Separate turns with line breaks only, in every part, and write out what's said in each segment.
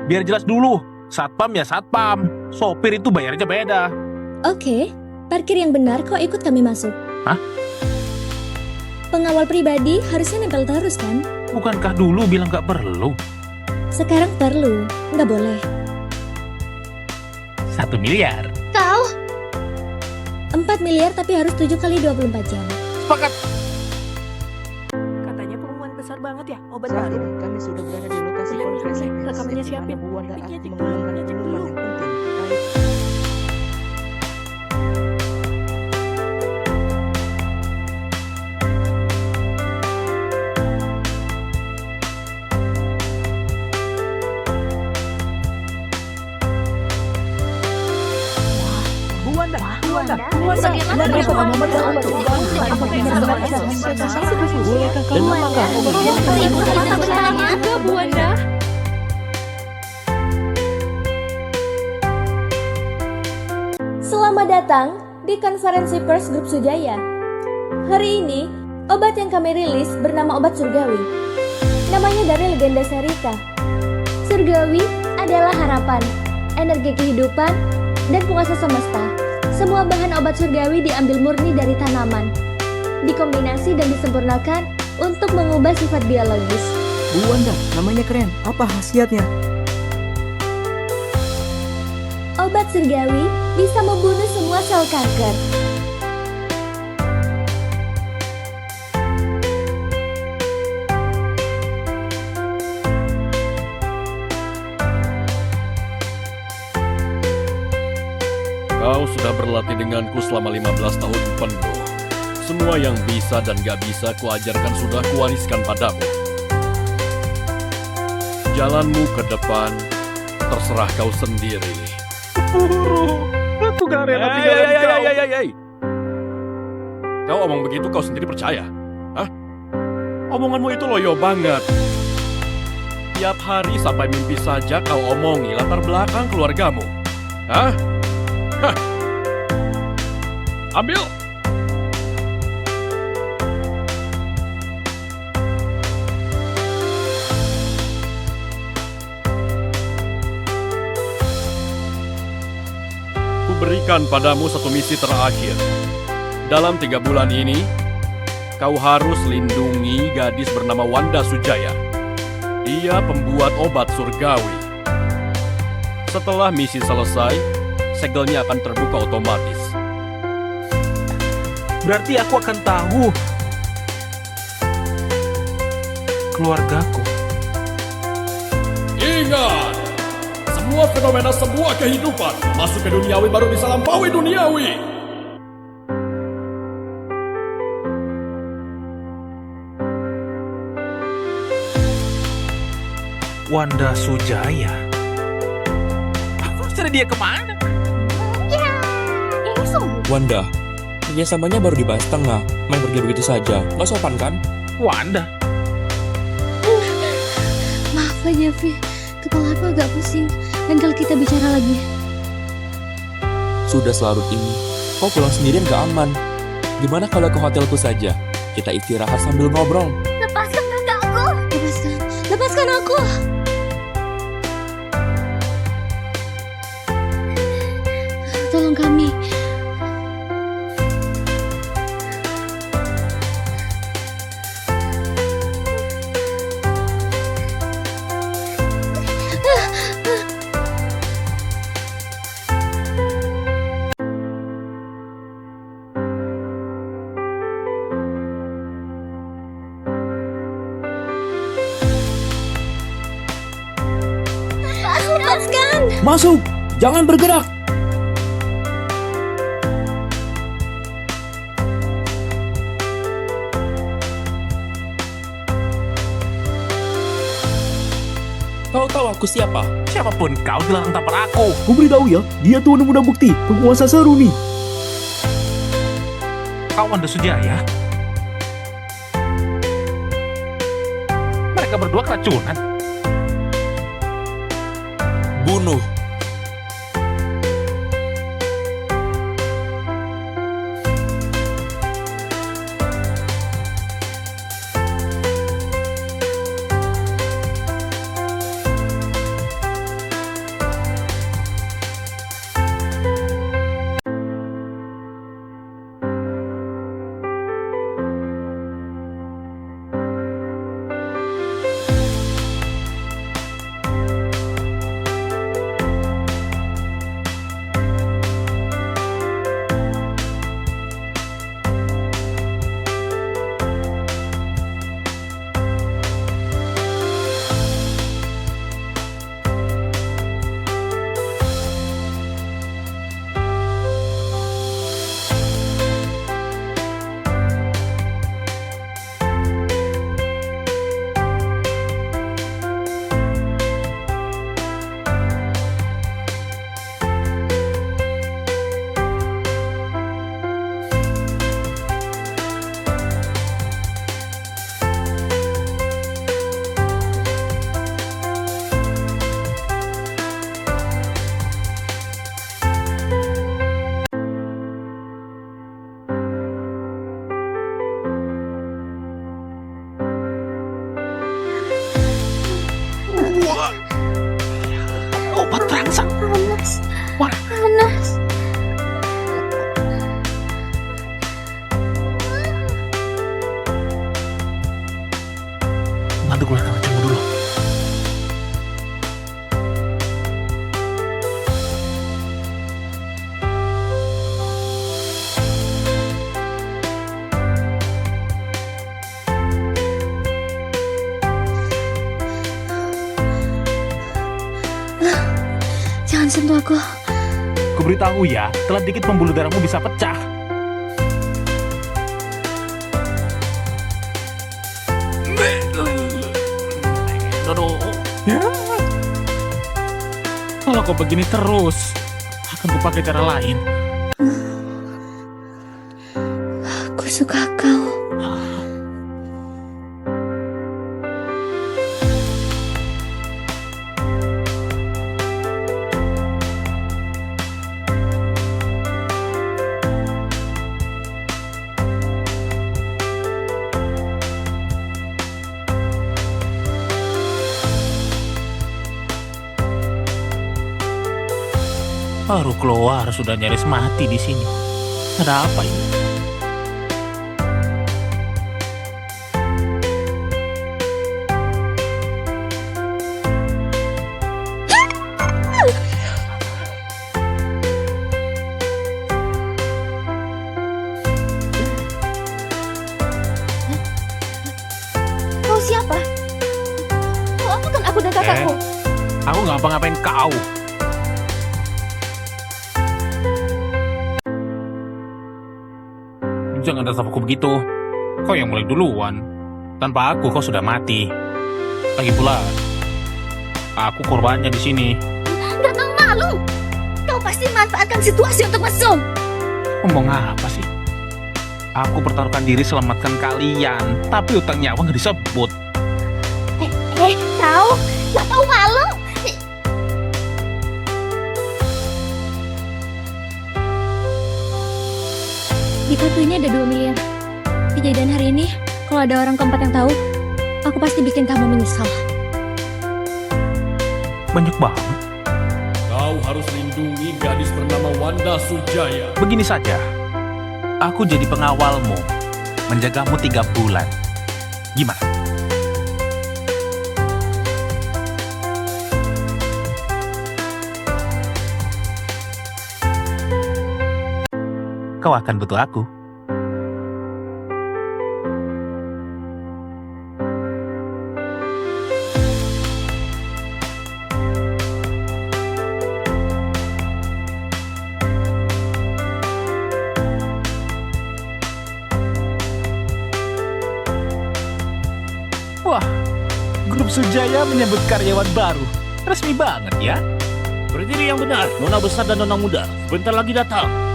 Biar jelas dulu, satpam ya satpam, sopir itu bayarnya beda.
Oke, parkir yang benar kok ikut kami masuk.
Hah?
Pengawal pribadi harusnya nempel terus kan?
Bukankah dulu bilang gak perlu?
Sekarang perlu, nggak boleh.
1 miliar.
Kau
4 miliar tapi harus 7 kali 24 jam.
Sepakat.
Katanya pengumuman besar banget ya, obat
Saat
baru.
ini kami sudah berada di lokasi
Boleh,
konferensi
boleh.
pers,
Rekamannya
di mana
siapin.
Bu Wanda
Mic-nya
akan
cek dulu,
mengumumkan
mic-nya cek
pengumuman
dulu.
yang penting terkait
Bu Wanda. Bu Wanda.
Selamat datang di konferensi pers Grup Sujaya. Hari ini, obat yang kami rilis bernama obat surgawi. Namanya dari legenda Serika. Surgawi adalah harapan, energi kehidupan, dan penguasa semesta. Semua bahan obat surgawi diambil murni dari tanaman, dikombinasi dan disempurnakan untuk mengubah sifat biologis.
Bu Wanda, namanya keren. Apa khasiatnya?
Obat surgawi bisa membunuh semua sel kanker.
Kau sudah berlatih denganku selama 15 tahun penuh. Semua yang bisa dan gak bisa kuajarkan sudah kuwariskan padamu. Jalanmu ke depan, terserah kau sendiri.
Guru, aku gak rela tinggalin kau.
Kau omong begitu kau sendiri percaya? Hah? Omonganmu itu loyo banget. Tiap hari sampai mimpi saja kau omongi latar belakang keluargamu. Hah? Hah? Ambil! Kuberikan padamu satu misi terakhir. Dalam 3 bulan ini, kau harus lindungi gadis bernama Wanda Sujaya. Dia pembuat obat surgawi. Setelah misi selesai, segelnya akan terbuka otomatis.
Berarti aku akan tahu keluargaku.
Ingat! Semua fenomena semua kehidupan masuk ke duniawi baru bisa lampaui duniawi.
Wanda Sujaya. Aku harus cari dia kemana?
ini sungguh.
Wanda, kerjasamanya baru dibahas tengah, main pergi begitu saja, nggak sopan kan?
Wanda.
Maaf aja, Vi. Kepala aku agak pusing. Dan kalau kita bicara lagi,
Sudah selarut ini, kau pulang sendirian gak aman. Gimana kalau ke hotelku saja? Kita istirahat sambil ngobrol.
lepaskan kakakku. Lepaskan aku. Tolong kami. Lepaskan.
Masuk! Jangan bergerak!
Kau tahu aku siapa?
Siapapun kau dilarang tampar aku.
Ku beritahu ya, dia tuh muda bukti, penguasa seru nih.
Kau Wanda Sujaya. Mereka berdua keracunan.
Bunuh.
Sansa.
Panas.
Wah.
Panas.
Nanti gue akan cemur dulu.
Jangan sentuh aku.
Kuberitahu ya, telat dikit pembuluh darahmu bisa pecah. Ya. Kalau kau begini terus, akan kupakai cara lain.
Aku suka kau.
Baru keluar sudah nyaris mati di sini. Ada apa ini?
Kau siapa? Kau apakan aku dan kakakku?
Aku nggak ngapa-ngapain kau. Jangan datang aku begitu. Kau yang mulai duluan. Tanpa aku kau sudah mati. Lagi pula, aku korbannya di sini.
Gak tahu malu. Kau pasti manfaatkan situasi untuk mesum.
Ngomong apa sih? Aku pertaruhkan diri selamatkan kalian, tapi utang nyawa nggak disebut.
Kau gak tahu malu. Di kartu ini ada 2 miliar. Kejadian hari ini, kalau ada orang keempat yang tahu, aku pasti bikin kamu menyesal.
Banyak banget.
Kau harus lindungi gadis bernama Wanda Sujaya.
Begini saja, aku jadi pengawalmu, menjagamu 3 bulan. Gimana? Kau akan butuh aku. Wah, grup Sujaya menyambut karyawan baru. Resmi banget ya.
Berdiri yang benar, nona besar dan nona muda. Sebentar lagi datang.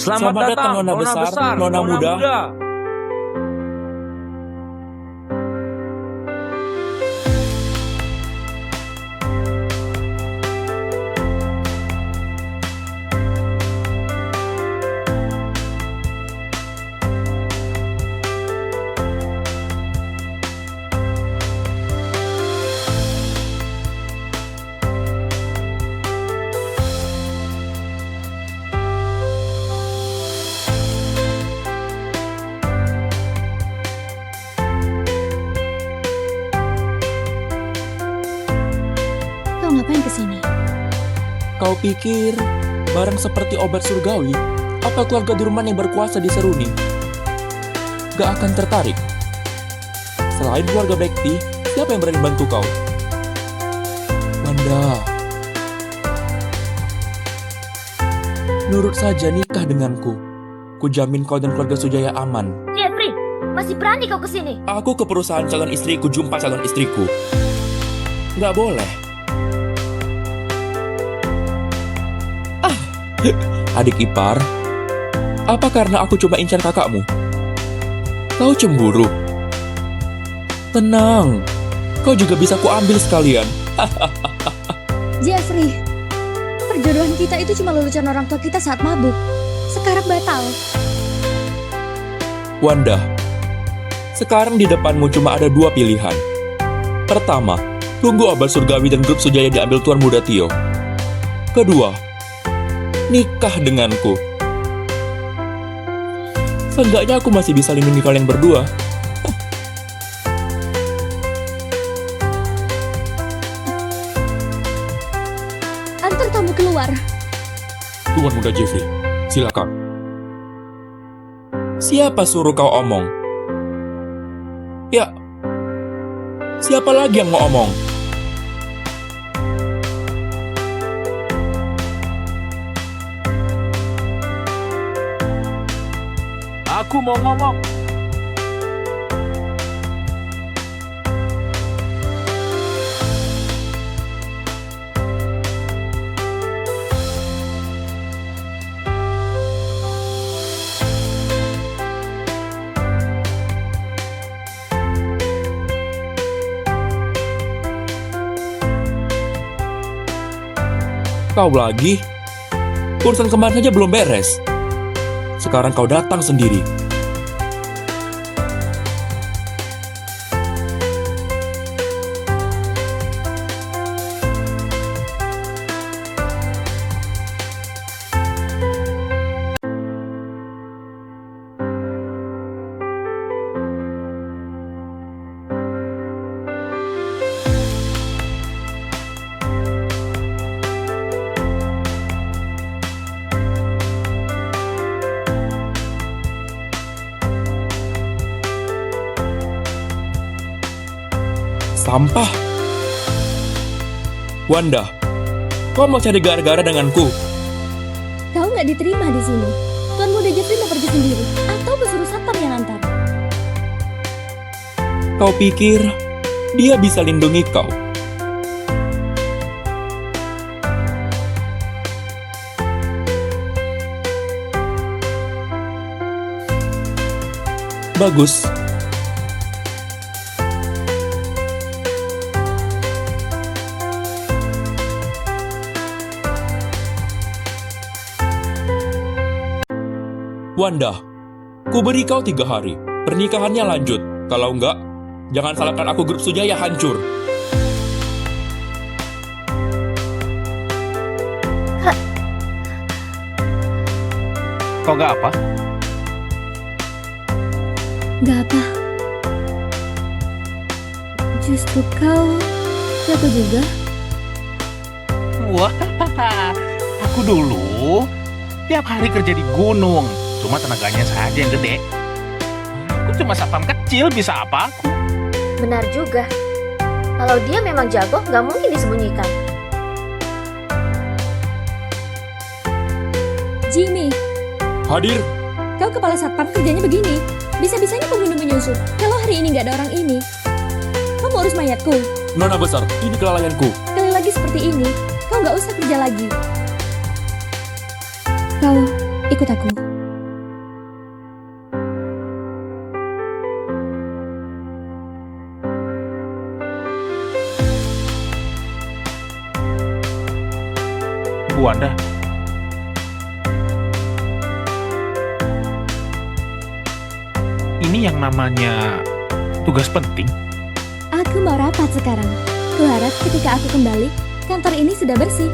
Selamat datang, Nona besar, Nona muda.
Kau ngapain kesini?
Kau pikir barang seperti obat surgawi apa keluarga Durman yang berkuasa di Seruni gak akan tertarik? Selain keluarga Bekti, siapa yang berani bantu kau? Wanda, nurut saja nikah denganku. Kujamin kau dan keluarga Sujaya aman.
Jeffrey, masih berani kau kesini?
Aku ke perusahaan calon istriku jumpa calon istriku. Gak boleh. Adik ipar, apa karena aku cuma incar kakakmu? Kau cemburu? Tenang, kau juga bisa kuambil sekalian.
Jeffrey, perjodohan kita itu cuma lelucon orang tua kita saat mabuk. Sekarang batal.
Wanda, sekarang di depanmu cuma ada dua pilihan. Pertama, tunggu obat surgawi dan grup Sujaya diambil Tuan Muda Tio. Kedua, nikah denganku. Seenggaknya aku masih bisa lindungi kalian berdua.
Antar tamu keluar.
Tuan Muda Jeffrey, silakan. Siapa suruh kau omong? Ya, siapa lagi yang mau omong?
Aku mau ngomong.
Kau lagi? Urusan kemarin saja belum beres. Sekarang kau datang sendiri. Sampah. Wanda, kau mau cari gara-gara denganku?
Kau nggak diterima di sini. Tuan Muda Jeffrey mau pergi sendiri, atau bersuruh satpam yang antar.
Kau pikir dia bisa lindungi kau? Bagus. Wanda, ku beri kau 3 hari. Pernikahannya lanjut. Kalau enggak, jangan salahkan aku, grup Sujaya hancur.
Kau gak apa?
Gak apa. Justru kau jago juga.
Wah, aku dulu tiap hari kerja di gunung. Cuma tenaganya saja yang gede. Aku cuma satpam kecil, bisa apa aku?
Benar juga. Kalau dia memang jago, nggak mungkin disembunyikan.
Jimmy,
Hadir.
kau kepala satpam kerjanya begini. Bisa-bisanya pembunuh menyusup. Kalau hari ini nggak ada orang ini, kau mau urus mayatku.
Nona besar, ini kelalaianku.
Sekali lagi seperti ini, kau nggak usah kerja lagi. Kau ikut aku.
Bu Wanda. Ini yang namanya tugas penting.
Aku mau rapat sekarang. Kuharap ketika aku kembali, kantor ini sudah bersih.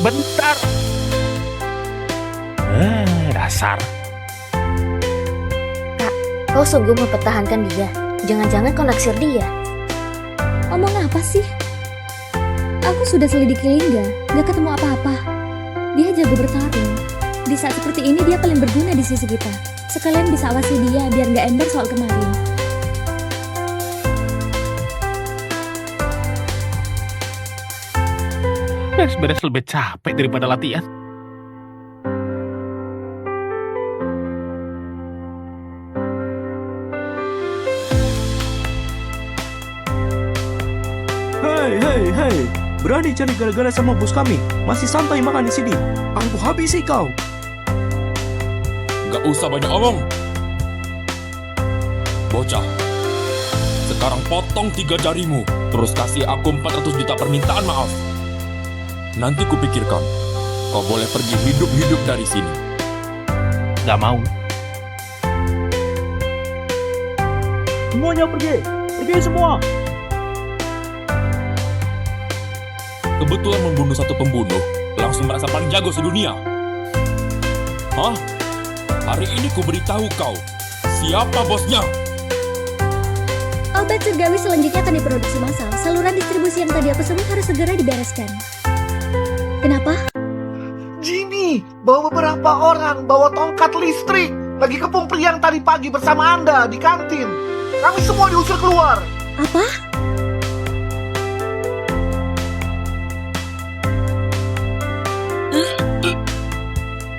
Bentar. Dasar.
Kau sungguh mempertahankan dia. Jangan-jangan kau naksir dia.
Omong apa sih? Aku sudah selidiki Lingga, gak ketemu apa-apa. Dia jago bertarung. Di saat seperti ini dia paling berguna di sisi kita. Sekalian bisa awasi dia biar gak ember soal kemarin.
Beres-beres lebih capek daripada latihan.
Hei, berani cari gara-gara sama bos kami. Masih santai makan di sini. Aku habisi kau.
Gak usah banyak omong. Bocah, sekarang potong 3 jarimu, terus kasih aku 400 juta permintaan maaf. Nanti kupikirkan, kau boleh pergi hidup-hidup dari sini.
Gak mau.
Semuanya pergi. Pergi semua.
Kebetulan membunuh satu pembunuh, langsung merasa paling jago sedunia. Hah? Hari ini ku beritahu kau, siapa bosnya?
Obat surgawi selanjutnya akan diproduksi massal. Saluran distribusi yang tadi aku sebut harus segera dibereskan. Kenapa?
Jimmy, bawa beberapa orang bawa tongkat listrik. Lagi kepung priang tadi pagi bersama Anda di kantin. Kami semua diusir keluar.
Apa?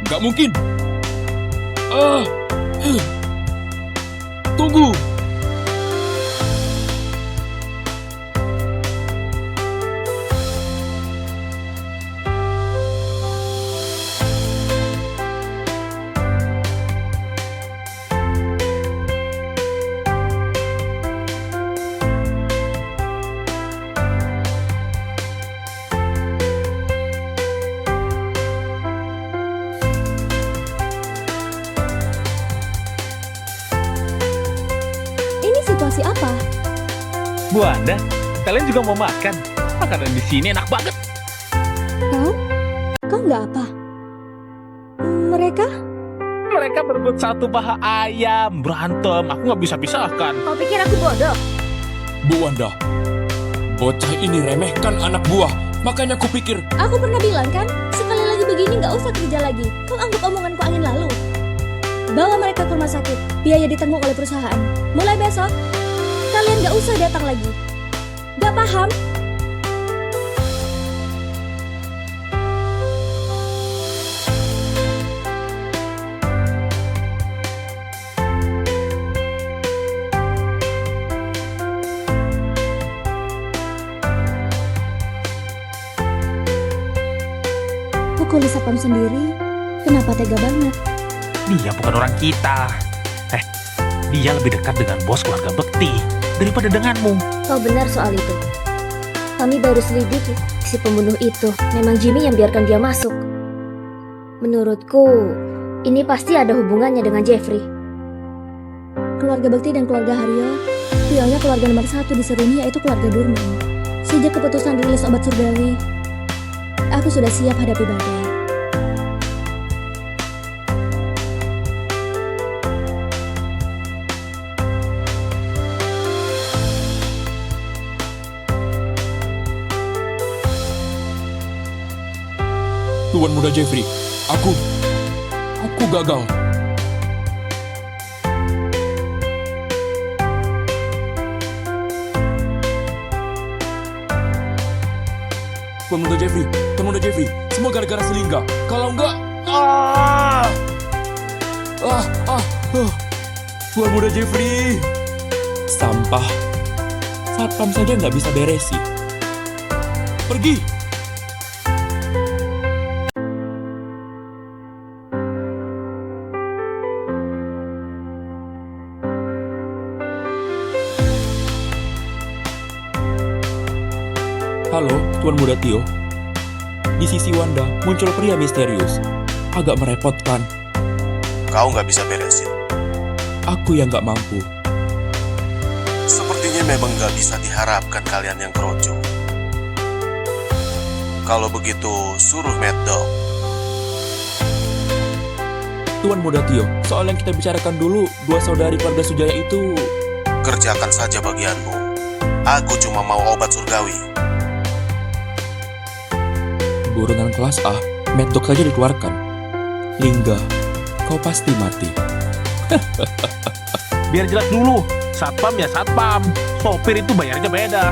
Gak mungkin. Tunggu.
Ini situasi apa?
Bu Anda, kalian juga mau makan? Makanan di sini enak banget.
Kau? Kau nggak apa? Mereka?
Mereka berebut satu paha ayam, berantem. Aku nggak bisa pisahkan.
Kau pikir aku bodoh?
Bu Wanda, bocah ini remehkan anak buah. Makanya aku pikir,
Aku pernah bilang kan, sekali lagi begini nggak usah kerja lagi. Kau anggap omonganku angin lalu. Bawa mereka ke rumah sakit, biaya ditanggung oleh perusahaan. Mulai besok, kalian nggak usah datang lagi. Gak paham? Pukul sapam sendiri, kenapa tega banget?
Dia bukan orang kita. Dia lebih dekat dengan bos keluarga Bekti daripada denganmu.
Kau benar soal itu. Kami baru selidiki si pembunuh itu. Memang Jimmy yang biarkan dia masuk. Menurutku, ini pasti ada hubungannya dengan Jeffrey.
Keluarga Bekti dan keluarga Haryo, realnya keluarga nomor 1 di Seruni yaitu keluarga Durman. Sejak keputusan rilis obat surgawi, aku sudah siap hadapi badai.
Tuan Muda Jeffrey, aku gagal. Tuan Muda Jeffrey, semua gara-gara Selingga. Kalau enggak, Tuan Muda Jeffrey, sampah. Satpam saja nggak bisa beresi. Pergi. Halo, Tuan Muda Tio. Di sisi Wanda muncul pria misterius. Agak merepotkan.
Kau nggak bisa beresin.
Aku yang nggak mampu.
Sepertinya memang nggak bisa diharapkan kalian yang kroco. Kalau begitu, suruh Mad Dog.
Tuan Muda Tio, soal yang kita bicarakan dulu, 2 saudari keluarga Sujaya itu...
Kerjakan saja bagianmu. Aku cuma mau obat surgawi.
Buronan kelas A, Mad Dog saja dikeluarkan. Lingga, kau pasti mati.
Biar jelas dulu, satpam ya satpam. Sopir itu bayarnya beda.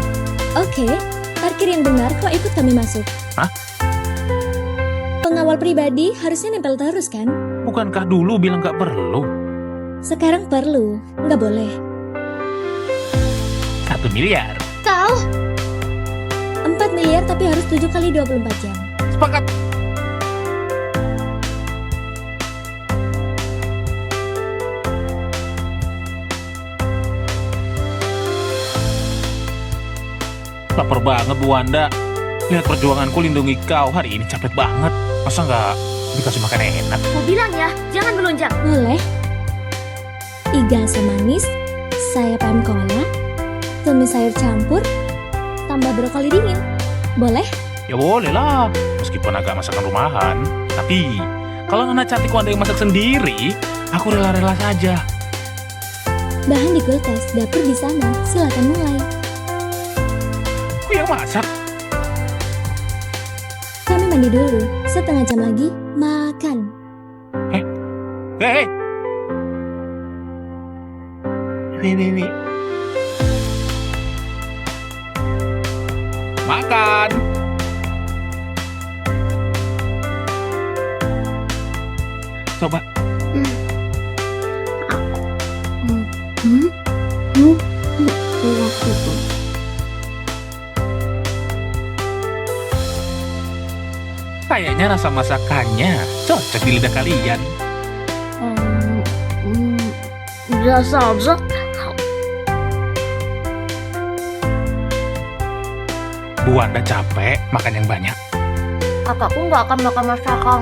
Oke, parkir yang benar kau ikut kami masuk.
Hah?
Pengawal pribadi harusnya nempel terus kan?
Bukankah dulu bilang nggak perlu?
Sekarang perlu, nggak boleh.
1 miliar.
Kau?
4 familiar tapi harus 7 kali 24 jam.
Sepakat. Lapar banget Bu Wanda. Lihat perjuanganku lindungi kau, hari ini capek banget. Masa nggak dikasih makan enak?
Mau bilang ya, jangan melunjak.
Boleh. Iga asam manis, sayap ayam kola, tumis sayur campur, tambah brokoli dingin. Boleh?
Ya boleh lah, meskipun agak masakan rumahan. Tapi kalau Nona cantik Wanda yang masak sendiri, aku rela-rela saja.
Bahan di kulkas, dapur di sana. Silakan mulai.
Aku yang masak.
Kami mandi dulu. Setengah jam lagi makan.
Hei. Ini. Makan. Coba. Kayaknya rasa masakannya cocok di lidah kalian. Bu Wanda capek, makan yang banyak.
Kakakku nggak akan makan masakan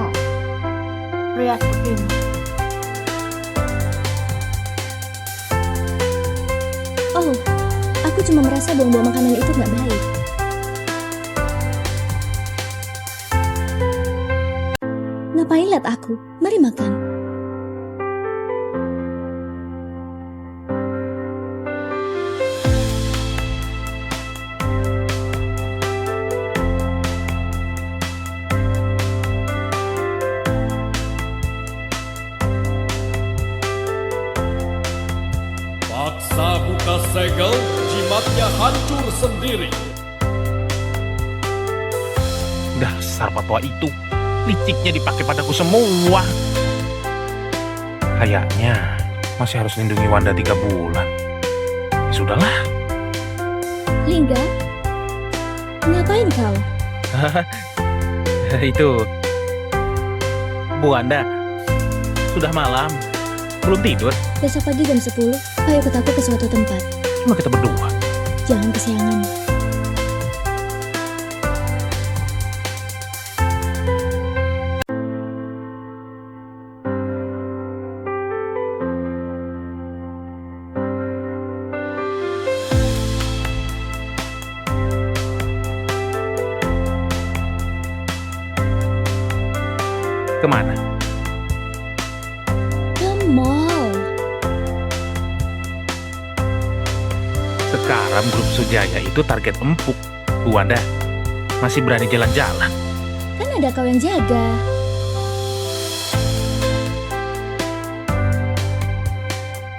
pria seperti ini.
Oh, aku cuma merasa buang-buang makanan itu nggak baik. Ngapain lihat aku? Mari makan.
Paksa buka segel, jimatnya hancur sendiri.
Dasar patwa itu, liciknya dipakai padaku semua. Kayaknya masih harus lindungi Wanda 3 bulan. Ya sudahlah.
Lingga, ngapain kau?
Itu, Bu Wanda, sudah malam, belum tidur.
Besok pagi jam 10, ayo ikut aku ke suatu tempat.
Cuma kita berdua.
Jangan kesiangan.
Kemana?
Ke mall.
Sekarang grup Sujaya itu target empuk. Bu Wanda, masih berani jalan-jalan.
Kan ada kau yang jaga.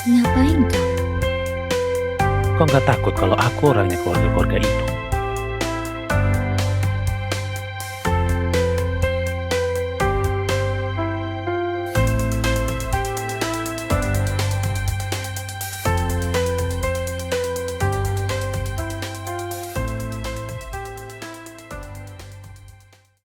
Ngapain kau?
Kau nggak takut kalau aku orangnya keluarga-keluarga itu?